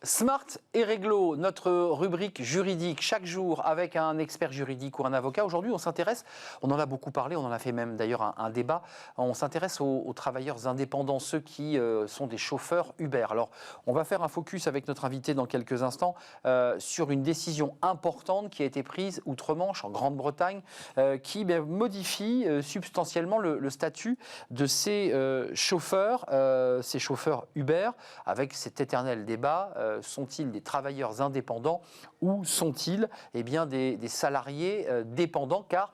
Smart et Réglo, notre rubrique juridique chaque jour avec un expert juridique ou un avocat. Aujourd'hui, on s'intéresse, on en a beaucoup parlé, on en a fait même d'ailleurs un débat, on s'intéresse aux travailleurs indépendants, ceux qui sont des chauffeurs Uber. Alors, on va faire un focus avec notre invité dans quelques instants sur une décision importante qui a été prise outre-Manche, en Grande-Bretagne, qui modifie substantiellement le statut de ces chauffeurs Uber, avec cet éternel débat. Sont-ils des travailleurs indépendants ou sont-ils des salariés dépendants car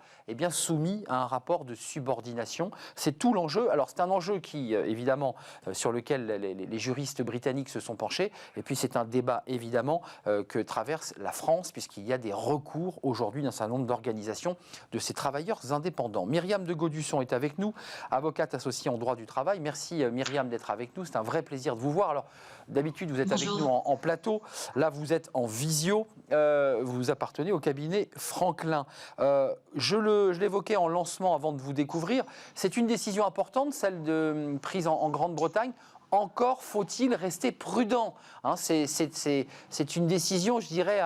soumis à un rapport de subordination? C'est tout l'enjeu. Alors c'est un enjeu qui, évidemment, sur lequel les juristes britanniques se sont penchés. Et puis c'est un débat, évidemment, que traverse la France, puisqu'il y a des recours aujourd'hui d'un certain nombre d'organisations de ces travailleurs indépendants. Myriam de Gaudusson est avec nous, avocate associée en droit du travail. Merci Myriam d'être avec nous. C'est un vrai plaisir de vous voir. Alors d'habitude, vous êtes Bonjour. avec nous en plateau. Là, vous êtes en visio. Vous appartenez au cabinet Franklin. Je l'évoquais en lancement avant de vous découvrir. C'est une décision importante, celle prise en Grande-Bretagne. Encore faut-il rester prudent. C'est une décision, je dirais,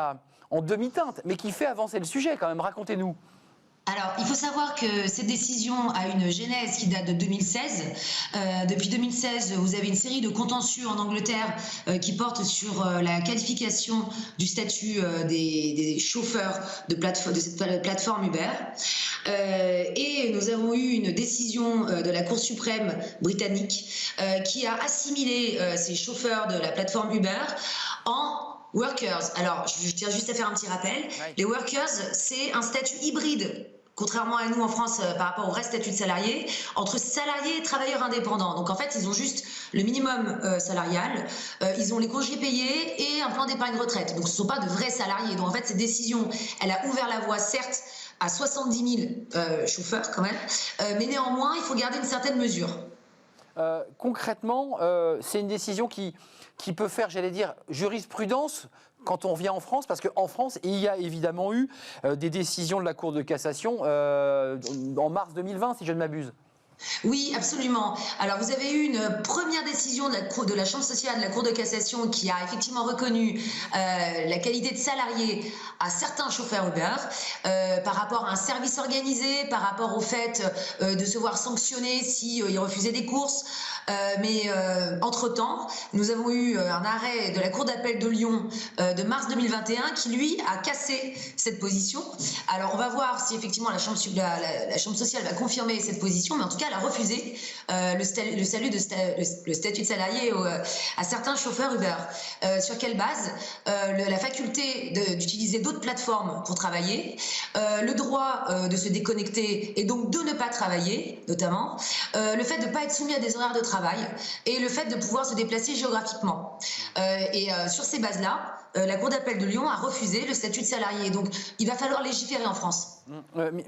en demi-teinte, mais qui fait avancer le sujet quand même. Racontez-nous. Alors, il faut savoir que cette décision a une genèse qui date de 2016. Depuis 2016, vous avez une série de contentieux en Angleterre qui portent sur la qualification du statut des chauffeurs de cette plateforme Uber. Et nous avons eu une décision de la Cour suprême britannique qui a assimilé ces chauffeurs de la plateforme Uber en workers. Alors, je tiens juste à faire un petit rappel. Oui. Les workers, c'est un statut hybride, contrairement à nous en France par rapport au vrai statut de salarié, entre salariés et travailleurs indépendants. Donc en fait, ils ont juste le minimum salarial, ils ont les congés payés et un plan d'épargne retraite. Donc ce ne sont pas de vrais salariés. Donc en fait, cette décision, elle a ouvert la voie, certes, à 70 000 chauffeurs quand même, mais néanmoins, il faut garder une certaine mesure. Concrètement, c'est une décision qui peut faire, j'allais dire, jurisprudence quand on vient en France, parce qu'en France, il y a évidemment eu des décisions de la Cour de cassation en mars 2020, si je ne m'abuse. Oui, absolument. Alors, vous avez eu une première décision de la Chambre sociale de la Cour de cassation qui a effectivement reconnu la qualité de salarié à certains chauffeurs Uber par rapport à un service organisé, par rapport au fait de se voir sanctionner s'ils refusaient des courses. Mais entre-temps, nous avons eu un arrêt de la Cour d'appel de Lyon de mars 2021 qui, lui, a cassé cette position. Alors, on va voir si effectivement la Chambre sociale va confirmer cette position, mais en tout cas, elle a refusé le statut de salarié à certains chauffeurs Uber. Sur quelle base? La faculté d'utiliser d'autres plateformes pour travailler, le droit de se déconnecter et donc de ne pas travailler, notamment, le fait de ne pas être soumis à des horaires de travail et le fait de pouvoir se déplacer géographiquement. Sur ces bases-là, la Cour d'appel de Lyon a refusé le statut de salarié. Donc, il va falloir légiférer en France.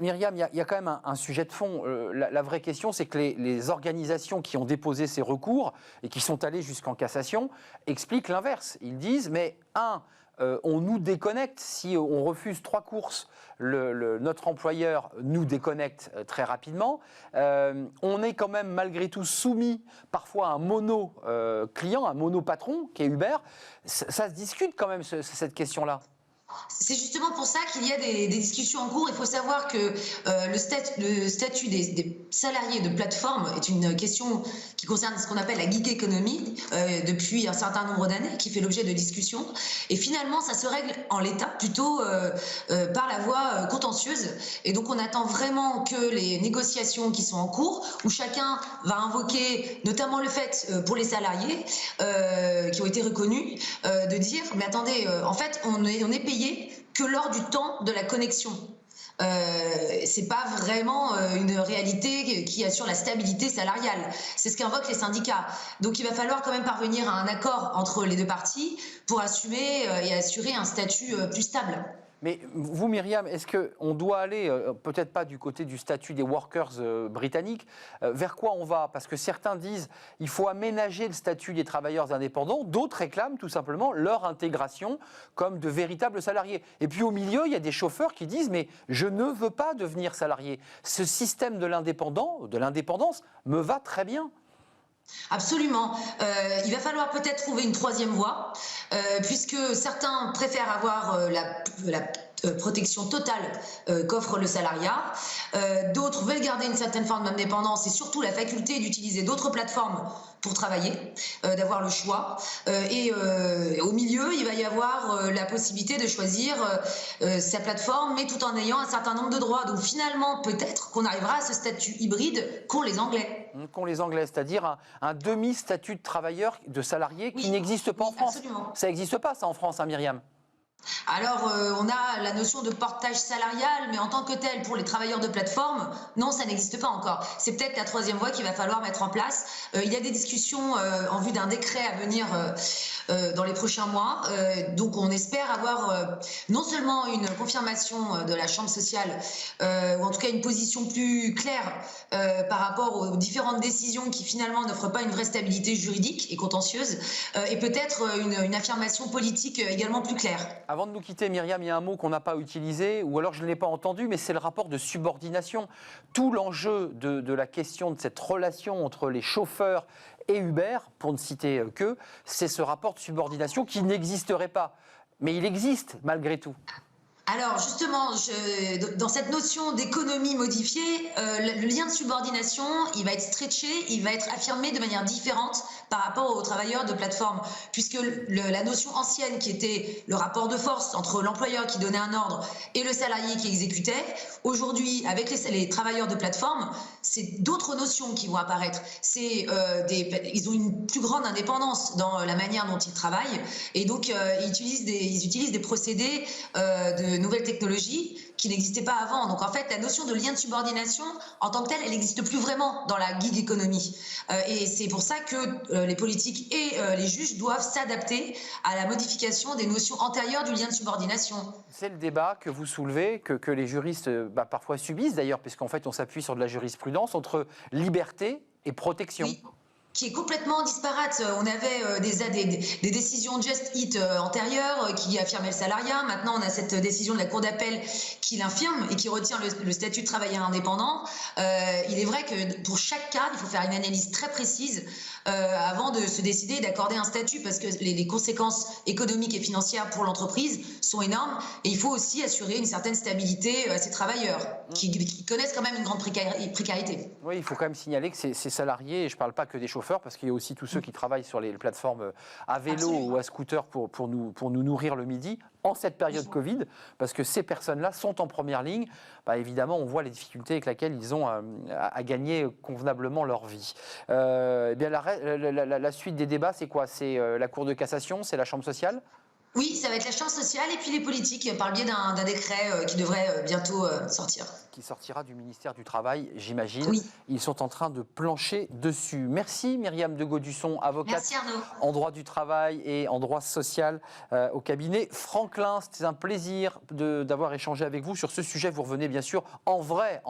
Myriam, il y a quand même un sujet de fond. La vraie question, c'est que les organisations qui ont déposé ces recours et qui sont allées jusqu'en cassation expliquent l'inverse. Ils disent, mais on nous déconnecte. Si on refuse 3 courses, notre employeur nous déconnecte très rapidement. On est quand même malgré tout soumis parfois à un mono-client, un mono-patron qui est Uber. Ça se discute quand même cette question-là. C'est justement pour ça qu'il y a des discussions en cours. Il faut savoir que le statut des salariés de plateforme est une question qui concerne ce qu'on appelle la gig economy depuis un certain nombre d'années, qui fait l'objet de discussions. Et finalement, ça se règle en l'état, plutôt par la voie contentieuse. Et donc, on attend vraiment que les négociations qui sont en cours, où chacun va invoquer notamment le fait pour les salariés qui ont été reconnus, de dire, mais attendez, en fait, on est payé que lors du temps de la connexion. C'est pas vraiment une réalité qui assure la stabilité salariale. C'est ce qu'invoquent les syndicats. Donc il va falloir quand même parvenir à un accord entre les deux parties pour assumer et assurer un statut plus stable. Mais vous, Myriam, est-ce qu'on doit aller, peut-être pas du côté du statut des workers britanniques, vers quoi on va? Parce que certains disent qu'il faut aménager le statut des travailleurs indépendants, d'autres réclament tout simplement leur intégration comme de véritables salariés. Et puis au milieu, il y a des chauffeurs qui disent « mais je ne veux pas devenir salarié. Ce système de l'indépendance me va très bien ». Absolument. Il va falloir peut-être trouver une troisième voie, puisque certains préfèrent avoir la protection totale qu'offre le salariat. D'autres veulent garder une certaine forme d'indépendance et surtout la faculté d'utiliser d'autres plateformes pour travailler, d'avoir le choix. Et au milieu, il va y avoir la possibilité de choisir sa plateforme, mais tout en ayant un certain nombre de droits. Donc finalement, peut-être qu'on arrivera à ce statut hybride qu'ont les Anglais. Qu'ont les Anglais, c'est-à-dire un demi-statut de travailleur, de salarié qui n'existe pas en France. Absolument. Ça n'existe pas, ça, en France, hein, Myriam? Alors, on a la notion de portage salarial, mais en tant que tel, pour les travailleurs de plateforme, non, ça n'existe pas encore. C'est peut-être la troisième voie qu'il va falloir mettre en place. Il y a des discussions en vue d'un décret à venir dans les prochains mois. Donc, on espère avoir non seulement une confirmation de la Chambre sociale, ou en tout cas une position plus claire par rapport aux différentes décisions qui finalement n'offrent pas une vraie stabilité juridique et contentieuse, et peut-être une affirmation politique également plus claire. Avant de nous quitter, Myriam, il y a un mot qu'on n'a pas utilisé, ou alors je ne l'ai pas entendu, mais c'est le rapport de subordination. Tout l'enjeu de la question de cette relation entre les chauffeurs et Uber, pour ne citer que, c'est ce rapport de subordination qui n'existerait pas. Mais il existe malgré tout. Alors justement, dans cette notion d'économie modifiée, le lien de subordination, il va être stretché, il va être affirmé de manière différente par rapport aux travailleurs de plateforme, puisque la notion ancienne qui était le rapport de force entre l'employeur qui donnait un ordre et le salarié qui exécutait, aujourd'hui, avec les travailleurs de plateforme, c'est d'autres notions qui vont apparaître. Ils ont une plus grande indépendance dans la manière dont ils travaillent, et donc ils utilisent des procédés de nouvelles technologies qui n'existaient pas avant. Donc en fait, la notion de lien de subordination, en tant que telle, elle n'existe plus vraiment dans la gig economy. Et c'est pour ça que les politiques et les juges doivent s'adapter à la modification des notions antérieures du lien de subordination. C'est le débat que vous soulevez, que les juristes parfois subissent d'ailleurs, puisqu'en fait on s'appuie sur de la jurisprudence entre liberté et protection. Oui. Qui est complètement disparate. On avait des décisions Just Eat antérieures qui affirmaient le salariat. Maintenant, on a cette décision de la Cour d'appel qui l'infirme et qui retient le statut de travailleur indépendant. Il est vrai que pour chaque cas, il faut faire une analyse très précise avant de se décider d'accorder un statut, parce que les conséquences économiques et financières pour l'entreprise sont énormes. Et il faut aussi assurer une certaine stabilité à ces travailleurs qui connaissent quand même une grande précarité. Oui, il faut quand même signaler que ces salariés, et je ne parle pas que des chauffeurs, parce qu'il y a aussi tous ceux qui travaillent sur les plateformes à vélo Absolument. ou à scooter pour nous nourrir le midi en cette période Covid, parce que ces personnes-là sont en première ligne. Évidemment, on voit les difficultés avec lesquelles ils ont à gagner convenablement leur vie. Bien, la suite des débats, c'est quoi? C'est la Cour de cassation, c'est la Chambre sociale? Oui, ça va être la Chambre sociale et puis les politiques par le biais d'un décret qui devrait bientôt sortir. Qui sortira du ministère du Travail, j'imagine. Oui. Ils sont en train de plancher dessus. Merci Myriam de Gaudusson, avocate Merci Arnaud. en droit du travail et en droit social au cabinet Franklin. C'était un plaisir d'avoir échangé avec vous sur ce sujet. Vous revenez bien sûr en vrai,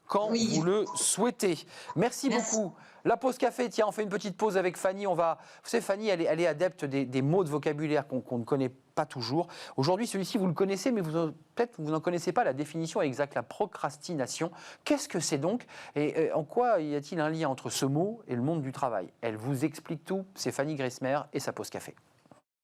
quand vous le souhaitez. Merci beaucoup. La pause café, tiens, on fait une petite pause avec Fanny. Vous savez, Fanny, elle est adepte des mots de vocabulaire qu'on ne connaît pas toujours. Aujourd'hui, celui-ci, vous le connaissez, mais peut-être vous n'en connaissez pas la définition exacte, la procrastination. Qu'est-ce que c'est donc? Et en quoi y a-t-il un lien entre ce mot et le monde du travail? Elle vous explique tout. C'est Fanny Gressmer et sa pause café.